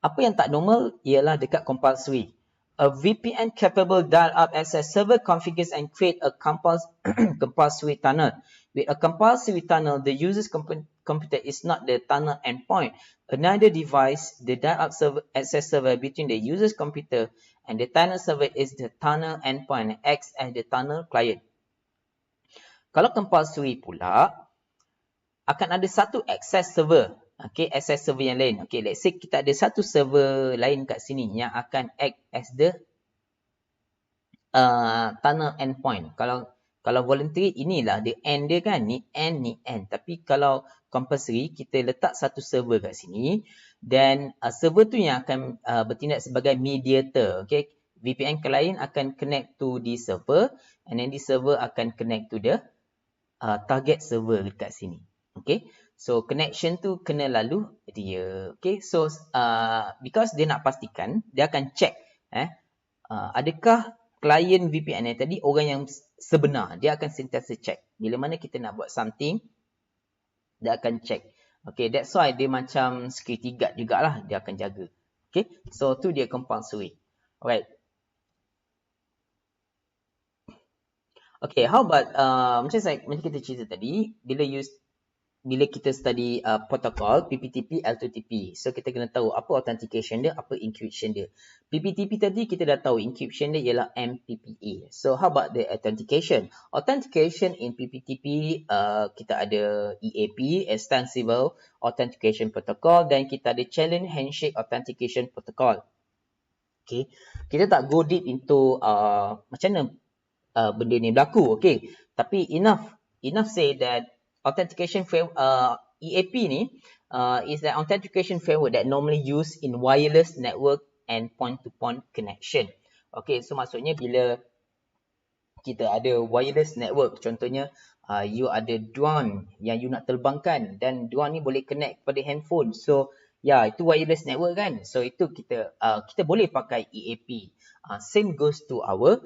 apa yang tak normal ialah dekat compulsory. A VPN capable dial-up access server configures and create a compulsory tunnel. With a compulsory tunnel, the user's computer is not the tunnel endpoint. Another device, the dial-up access server between the user's computer and the tunnel server is the tunnel endpoint and acts as the tunnel client. Kalau compulsory pula, akan ada satu access server. Okay, access server yang lain. Okay, let's say kita ada satu server lain kat sini yang akan act as the tunnel endpoint. Kalau voluntary, inilah the end dia kan. Ni end. Tapi kalau compulsory, kita letak satu server kat sini. Dan server tu yang akan bertindak sebagai mediator. Okay, VPN client akan connect to the server. And then the server akan connect to the target server dekat sini. Okay, so connection tu kena lalu dia. Okay, so because dia nak pastikan, dia akan check adakah klien VPN ni tadi orang yang sebenar. Dia akan sentiasa check. Bila mana kita nak buat something, dia akan check. Okay, that's why dia macam security guard jugalah. Dia akan jaga. Okay, so tu dia compulsory. Alright. Okay, how about macam kita cerita tadi, bila kita study protocol PPTP, L2TP. So kita kena tahu apa authentication dia, apa encryption dia. PPTP tadi kita dah tahu encryption dia ialah MPPA. So how about the authentication? Authentication in PPTP kita ada EAP, Extensible Authentication Protocol, dan kita ada Challenge Handshake Authentication Protocol. Okay, kita tak go deep into macam mana benda ni berlaku. Okay, tapi enough say that authentication framework, EAP ni is an authentication framework that normally used in wireless network and point-to-point connection. Okay, so maksudnya bila kita ada wireless network, contohnya you ada drone yang you nak terbangkan dan drone ni boleh connect pada handphone. So itu wireless network kan. So itu kita boleh pakai EAP. Same goes to our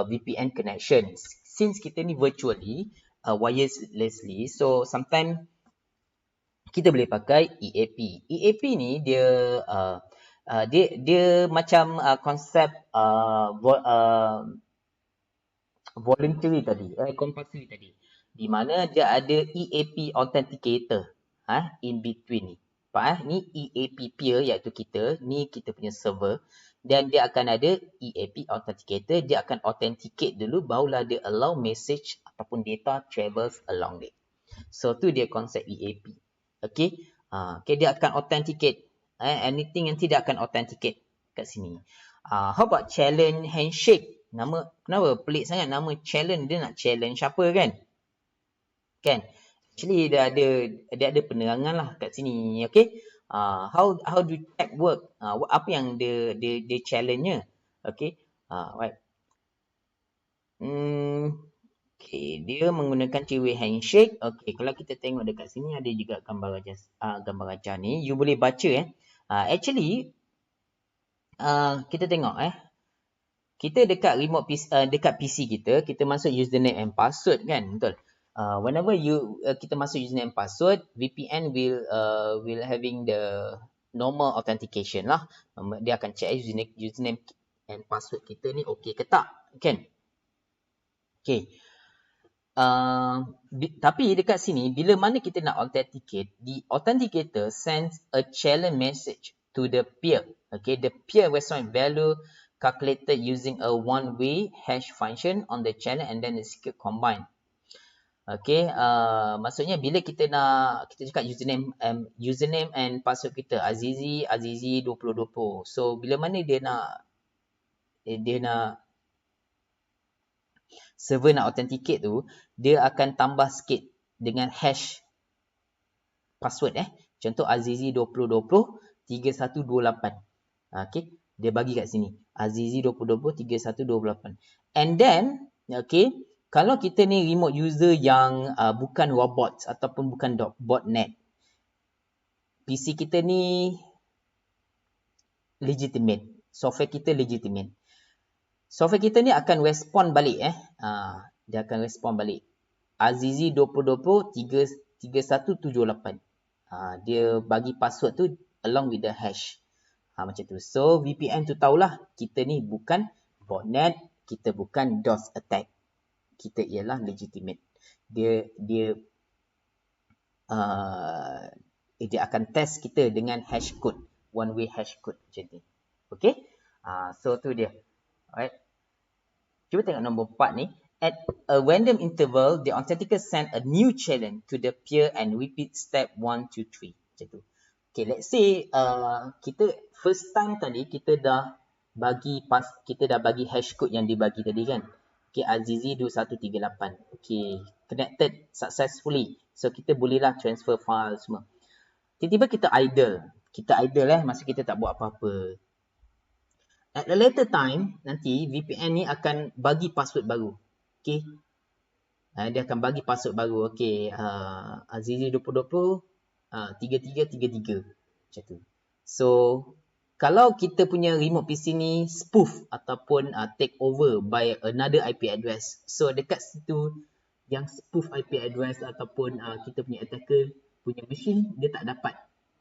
VPN connection. Since kita ni virtually wirelessly, so sometimes kita boleh pakai EAP. EAP ni dia macam konsep voluntary tadi, compulsory tadi, di mana dia ada EAP authenticator in between ni. Ni EAP peer iaitu kita, ni kita punya server, dan dia akan ada EAP authenticator. Dia akan authenticate dulu, barulah dia allow message ataupun data travels along it. So tu dia konsep EAP. Okay, dia akan authenticate anything yang tidak akan authenticate kat sini. How about challenge handshake? Kenapa pelik sangat nama challenge? Dia nak challenge apa kan? Actually dia ada penerangan lah kat sini. Okay, how do check work? Apa yang dia challenge-nya? Okay, right. Okay, dia menggunakan two-way handshake. Okay, kalau kita tengok dekat sini ada juga gambar ajar ni. You boleh baca actually kita tengok kita dekat remote PC, dekat PC kita masuk username and password kan, betul? Whenever kita masuk username and password, VPN will having the normal authentication lah. Dia akan check username and password kita ni okey ke tak, kan? Okay. Tapi dekat sini, bila mana kita nak authenticate, the authenticator sends a challenge message to the peer. Okay, the peer response value calculated using a one-way hash function on the channel and then the secret combine. Okay, maksudnya bila kita cakap username and password kita Azizi 2020. So bila mana dia nak server nak authenticate tu, dia akan tambah sikit dengan hash password Contoh Azizi 2020 3128. Okay, dia bagi kat sini. Azizi 2020 3128. And then, okay, kalau kita ni remote user yang bukan robots ataupun bukan botnet, PC kita ni legitimate. Software kita legitimate. Software kita ni akan respon balik dia akan respon balik. Azizi 2020 3178. Dia bagi password tu along with the hash. Macam tu. So VPN tu tahulah kita ni bukan botnet, kita bukan DOS attack. Kita ialah legitimate. Dia akan test kita dengan hash code, one way hash code macam ni. Okay? So tu dia. Alright. Cuba tengok nombor 4 ni. At a random interval, the authenticator send a new challenge to the peer and repeat step 1, 2, 3. Macam tu. Okay, let's say kita first time tadi kita dah bagi hash code yang dibagi tadi kan. Okay, Azizi 2138. Okay, connected successfully. So kita bolehlah transfer file semua. Tiba-tiba kita idle. Masa kita tak buat apa-apa. At a later time, nanti VPN ni akan bagi password baru. Okay. Dia akan bagi password baru. Okay. Azizi 2020 3333. Macam tu. So, kalau kita punya remote PC ni spoof ataupun take over by another IP address. So, dekat situ yang spoof IP address ataupun kita punya attacker punya machine, dia tak dapat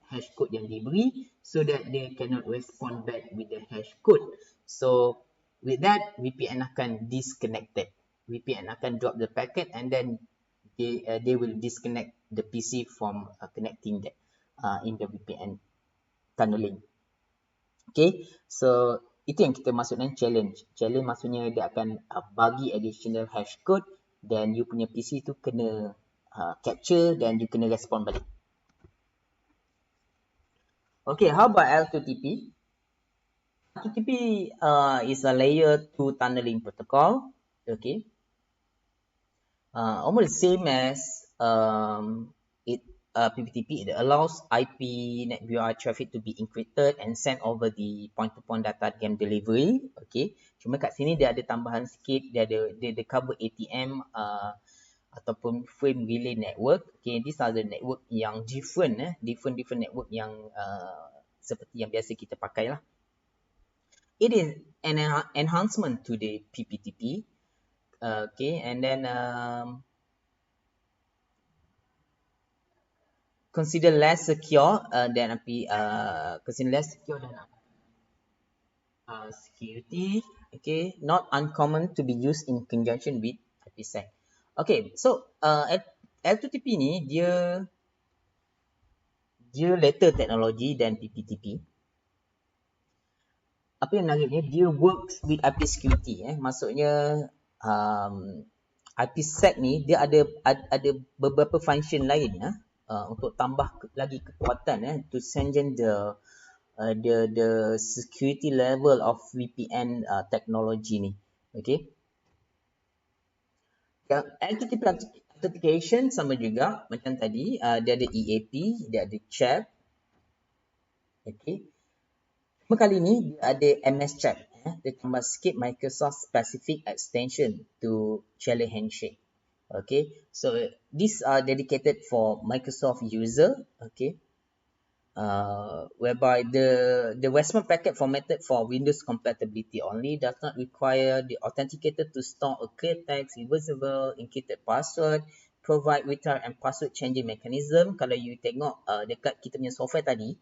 hash code yang diberi, so that they cannot respond back with the hash code. So, with that, VPN akan disconnected. VPN akan drop the packet and then they will disconnect the PC from connecting that in the VPN tunneling. Okay, so itu yang kita maksud dengan challenge. Challenge maksudnya dia akan bagi additional hash code dan you punya PC tu kena capture dan you kena respond balik. Okay, how about L2TP? L2TP is a layer 2 tunneling protocol. Okay. Almost the same as PPTP. It allows IP NetBUI traffic to be encrypted and sent over the point-to-point data game delivery. Okay. Cuma kat sini dia ada tambahan sikit. Dia cover ATM ataupun frame relay network. Okay, these are the network yang different network yang seperti yang biasa kita pakai lah. It is an enhancement to the PPTP. Okay, and then consider less secure than security. Okay, not uncommon to be used in conjunction with IPSec. Okay, so L2TP ni dia later teknologi dan PPTP. Apa yang menariknya, dia works with IP security. Maksudnya IPSec ni dia ada beberapa function lain untuk tambah lagi kekuatan to strengthen the security level of VPN technology ni. Okay. L2TP authentication sama juga macam tadi, dia ada EAP, dia ada CHAP. Okay. Cuma kali ni dia ada MS CHAP. Dia tambah sikit Microsoft specific extension to challenge handshake. Okay, so these are dedicated for Microsoft user. Okay, whereby the response packet formatted for Windows compatibility only does not require the authenticator to store a clear text, reversible, encrypted password, provide return and password changing mechanism. Kalau you tengok dekat kita punya software tadi,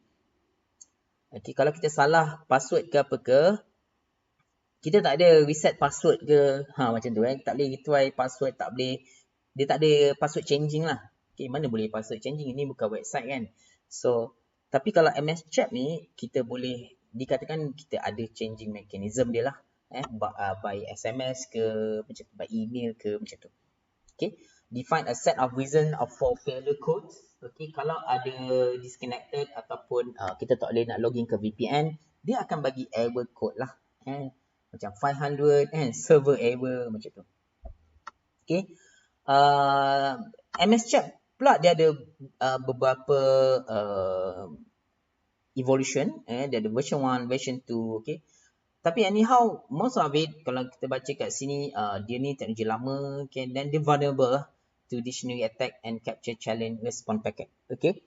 okay, kalau kita salah password ke apa ke, kita tak ada reset password ke, macam tu tak boleh retry password, dia tak ada password changing lah. Okay, mana boleh password changing, ini bukan website kan. So, tapi kalau MS Chat ni, kita boleh dikatakan kita ada changing mechanism dia lah. By SMS ke, macam by email ke, macam tu. Okay, define a set of reason for failure codes. Okay, kalau ada disconnected ataupun kita tak boleh nak login ke VPN, dia akan bagi error code lah. Macam 500 server error macam tu. Okay, MS Chat pula dia ada beberapa evolution. Dia ada version 1, version 2. Okay, tapi anyhow, most of it, kalau kita baca kat sini, dia ni teknologi lama, okay, dan dia vulnerable to dictionary attack and capture challenge response packet. Okay.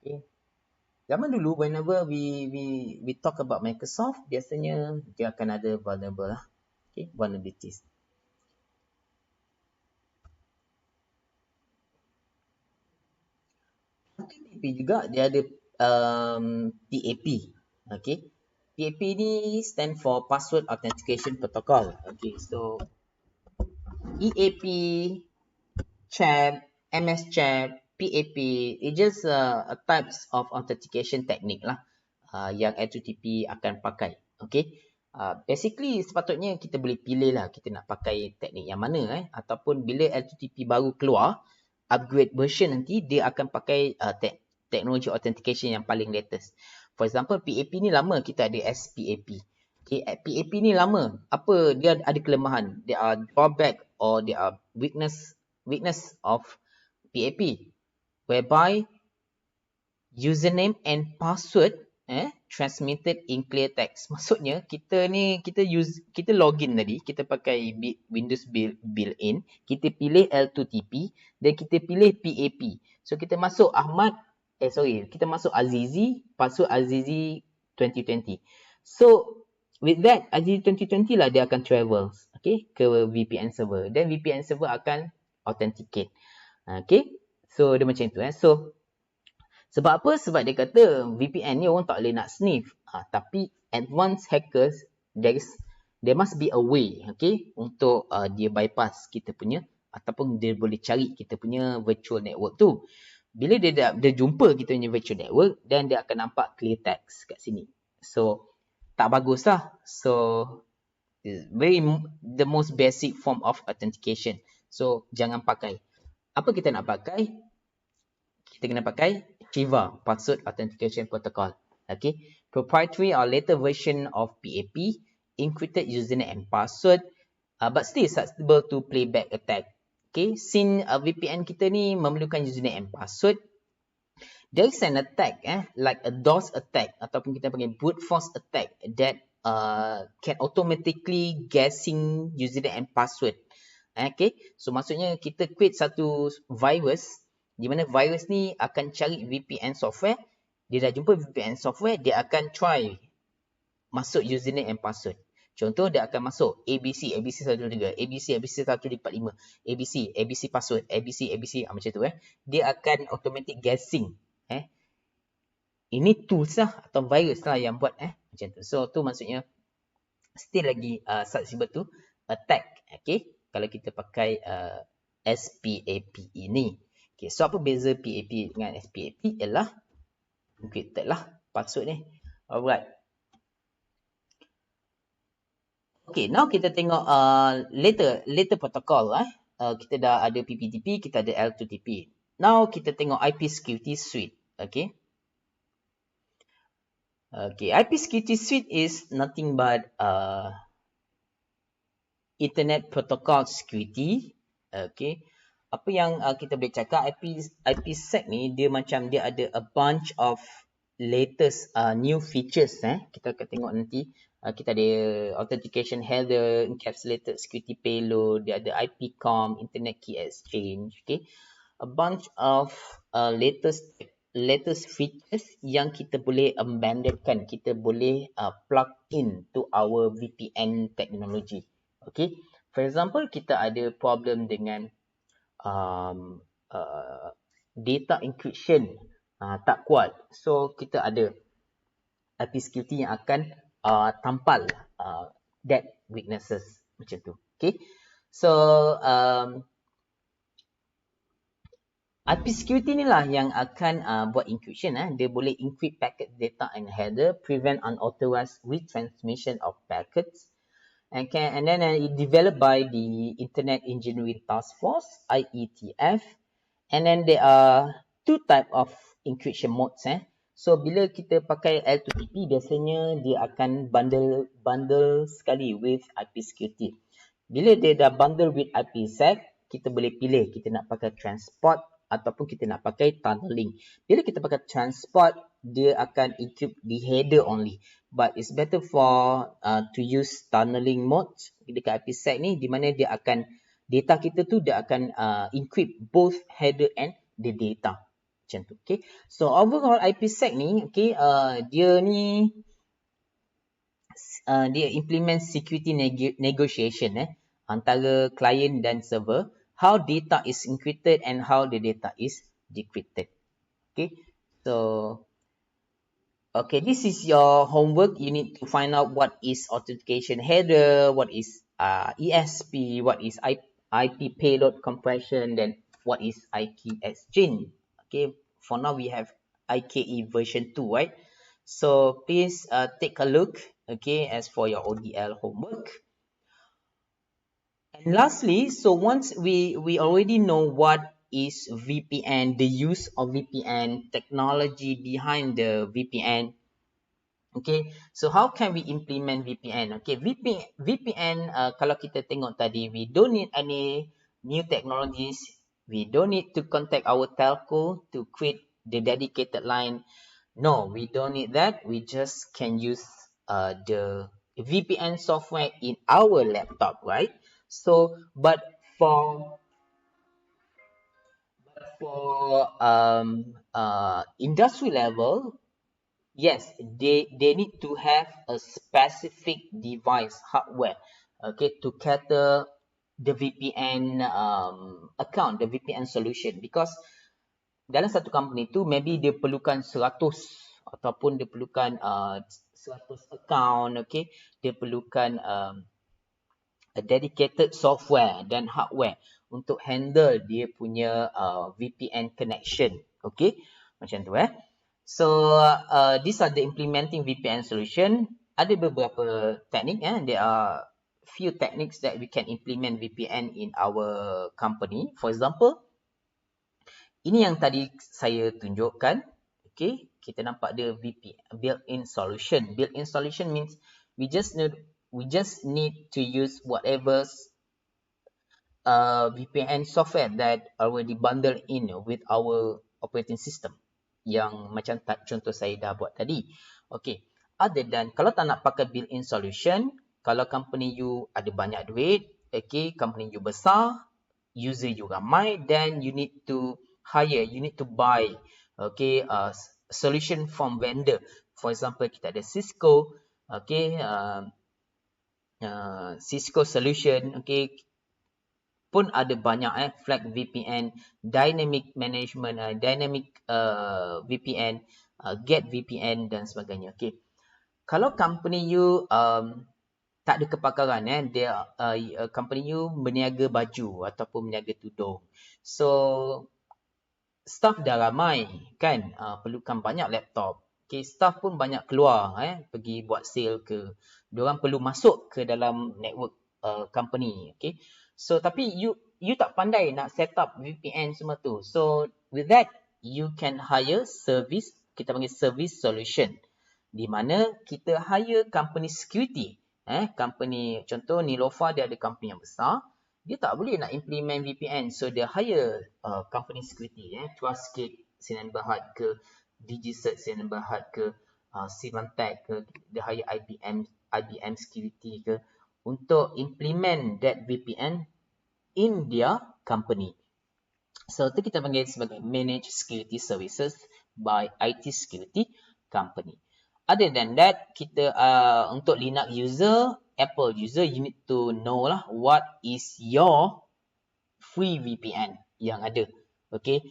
Okay. Zaman dulu, whenever we talk about Microsoft, biasanya dia akan ada vulnerable lah. Okay, vulnerabilities. PPTP juga dia ada PAP. Okay. PAP ni stand for Password Authentication Protocol. Okay, so EAP, CHAP, MS CHAP, PAP, it's just a types of authentication technique lah yang L2TP akan pakai. Okay, basically sepatutnya kita boleh pilih lah kita nak pakai teknik yang mana ataupun bila L2TP baru keluar, upgrade version nanti dia akan pakai teknologi authentication yang paling latest. For example, PAP ni lama kita ada SPAP. Okay, PAP ni lama. Apa dia ada kelemahan? There are drawback or there are weakness of PAP, whereby username and password transmitted in clear text. Maksudnya kita login tadi, kita pakai Windows built-in, kita pilih L2TP dan kita pilih PAP. So kita masuk kita masuk Azizi, password Azizi 2020. So with that, Azizi 2020 lah dia akan travel, okay, ke VPN server. Dan VPN server akan authenticate. Okay, so dia macam itu. So sebab apa? Sebab dia kata VPN ni orang tak boleh nak sniff. Tapi advanced hackers, there must be a way, okay, untuk dia bypass kita punya ataupun dia boleh cari kita punya virtual network tu. Bila dia jumpa kita punya virtual network, dan dia akan nampak clear text kat sini. So tak bagus lah. So the most basic form of authentication. So jangan pakai. Apa kita nak pakai? Kita kena pakai Shiva, Password Authentication Protocol. Okay, proprietary or later version of PAP, encrypted username and password, but still susceptible to playback attack. Okay, since VPN kita ni memerlukan username and password, there is an attack like a DOS attack ataupun kita panggil brute force attack that can automatically guessing username and password. Okay, so maksudnya kita create satu virus di mana virus ni akan cari VPN software. Dia dah jumpa VPN software, dia akan try masuk username and password. Contoh, dia akan masuk ABC 123, ABC 145, ABC password, ABC macam tu Dia akan automatic guessing. Ini tools lah atau virus lah yang buat macam tu. So tu maksudnya still lagi susceptible to attack. Okay, kalau kita pakai SPAP ini. Okay, so apa beza PAP dengan SPAP? Ialah encrypted lah password ni. Alright. Okay, now kita tengok later protocol. Kita dah ada PPTP, kita ada L2TP. Now kita tengok IP security suite. Okay. Okay, IP security suite is nothing but Internet Protocol Security. Okay. Apa yang kita boleh cakap, IPSec ni dia macam dia ada a bunch of latest new features. Kita akan tengok nanti. Kita ada authentication header, encapsulated security payload, dia ada IPCOM, Internet Key Exchange. Okay, a bunch of latest features yang kita boleh embedkan, kita boleh plug in to our VPN technology. Okay, for example, kita ada problem dengan data encryption tak kuat. So kita ada IP security yang akan tampal that weaknesses macam tu. Okay, so IP security ni lah yang akan buat encryption. Dia boleh encrypt packet data and header, prevent unauthorized retransmission of packets, And then it developed by the Internet Engineering Task Force, IETF. And then there are two type of encryption modes. So bila kita pakai L2TP, biasanya dia akan bundle sekali with IP security. Bila dia dah bundle with IPSec, kita boleh pilih kita nak pakai transport ataupun kita nak pakai tunneling. Bila kita pakai transport, dia akan encrypt the header only. But it's better for to use tunneling mode dekat IPSec ni, di mana dia akan data kita tu dia akan encrypt both header and the data. Macam tu. Okay. So overall IPSec ni, okay, dia ni dia implement security negotiation antara client dan server, how data is encrypted and how the data is decrypted. Okay, so okay, this is your homework. You need to find out what is authentication header, what is ESP, what is IP payload compression, then what is IKE exchange. Okay, for now we have IKE version 2, right? So please take a look, okay, as for your ODL homework. And lastly, so once we already know what is VPN, the use of VPN, technology behind the VPN, okay, so how can we implement VPN? Okay, VPN kalau kita tengok tadi, we don't need any new technologies. We don't need to contact our telco to create the dedicated line. No, we don't need that. We just can use the VPN software in our laptop, right? So, but for industry level, yes, they need to have a specific device hardware, okay, to cater the VPN account, the VPN solution, because dalam satu company tu maybe dia perlukan 100 ataupun dia perlukan 100 account, okay, dia perlukan a dedicated software dan hardware untuk handle dia punya VPN connection, okay, macam tu So these are the implementing VPN solution. Ada beberapa teknik there are few techniques that we can implement VPN in our company. For example, ini yang tadi saya tunjukkan. Okay, kita nampak dia VPN built-in solution. Built-in solution means we just need to use whatever VPN software that already bundled in with our operating system. Yang macam contoh saya dah buat tadi. Okay, other than kalau tak nak pakai built-in solution, kalau company you ada banyak duit, okay, company you besar, user you ramai, then you need to hire, you need to buy, okay, solution from vendor. For example, kita ada Cisco, okay, Cisco solution, okay, pun ada banyak flag VPN, dynamic management, dynamic VPN, get VPN dan sebagainya. Okay, kalau company you tak ada kepakaran dia company you berniaga baju ataupun berniaga tudung, so staff dah ramai kan, perlukan banyak laptop. Okay, staff pun banyak keluar pergi buat sale ke, diorang perlu masuk ke dalam network company. Okay, so tapi you tak pandai nak set up VPN semua tu, so with that you can hire service, kita panggil service solution, di mana kita hire company security. Company contoh Nilofa, dia ada company yang besar, dia tak boleh nak implement VPN, so dia hire company security, Trustgate, Sinan Berhad ke, DigiCert Sinan Berhad ke, Symantec ke, dia hire IBM security ke, untuk implement that VPN in their company. So itu kita panggil sebagai managed security services by IT security company. Other than that, kita untuk Linux user, Apple user, you need to know lah what is your free VPN yang ada. Okay,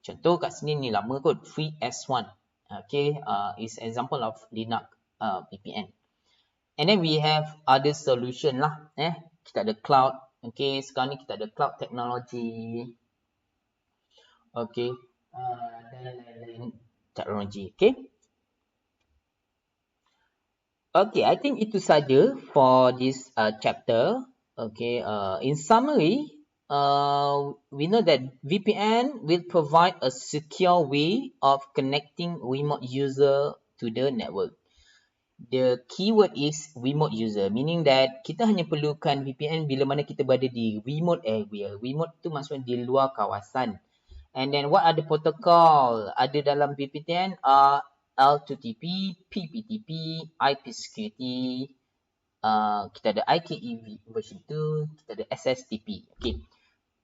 contoh kat sini ni lama kot, free S1. Okay, is example of Linux VPN. And then we have other solution lah. Kita ada cloud. Okay, sekarang ni kita ada cloud technology. Okay, dan lain-lain teknologi. Okay. Okay, I think itu saja for this chapter. Okay, in summary, we know that VPN will provide a secure way of connecting remote user to the network. The keyword is remote user, meaning that kita hanya perlukan VPN bila mana kita berada di remote area. Remote tu maksudnya di luar kawasan. And then what are the protocol ada dalam VPN? L2TP, PPTP, IP security, kita ada IKE version 2, kita ada SSTP. Okay.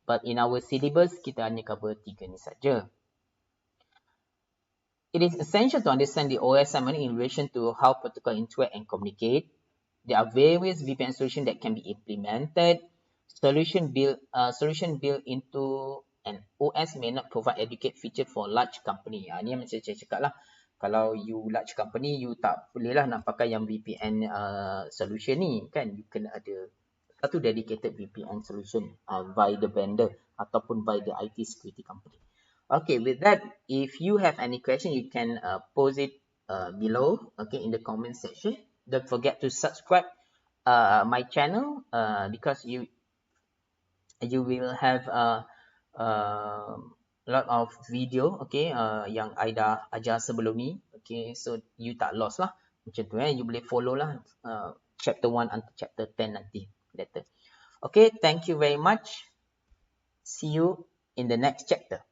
But in our syllabus, kita hanya cover 3 ni saja. It is essential to understand the OS summary in relation to how protocol interact and communicate. There are various VPN solutions that can be implemented. Solution built into an OS may not provide adequate feature for large company. Ni yang macam saya cakap lah. Kalau you large company, you tak boleh lah nak pakai yang VPN solution ni kan. You kena ada satu dedicated VPN solution by the vendor ataupun by the IT security company. Okay, with that, if you have any question, you can post it below, okay, in the comment section. Don't forget to subscribe my channel because you will have a lot of video, okay, yang I dah ajar sebelum ni, okay, so you tak lost lah, macam tu you boleh follow lah chapter 1 until chapter 10 nanti later. Okay, thank you very much. See you in the next chapter.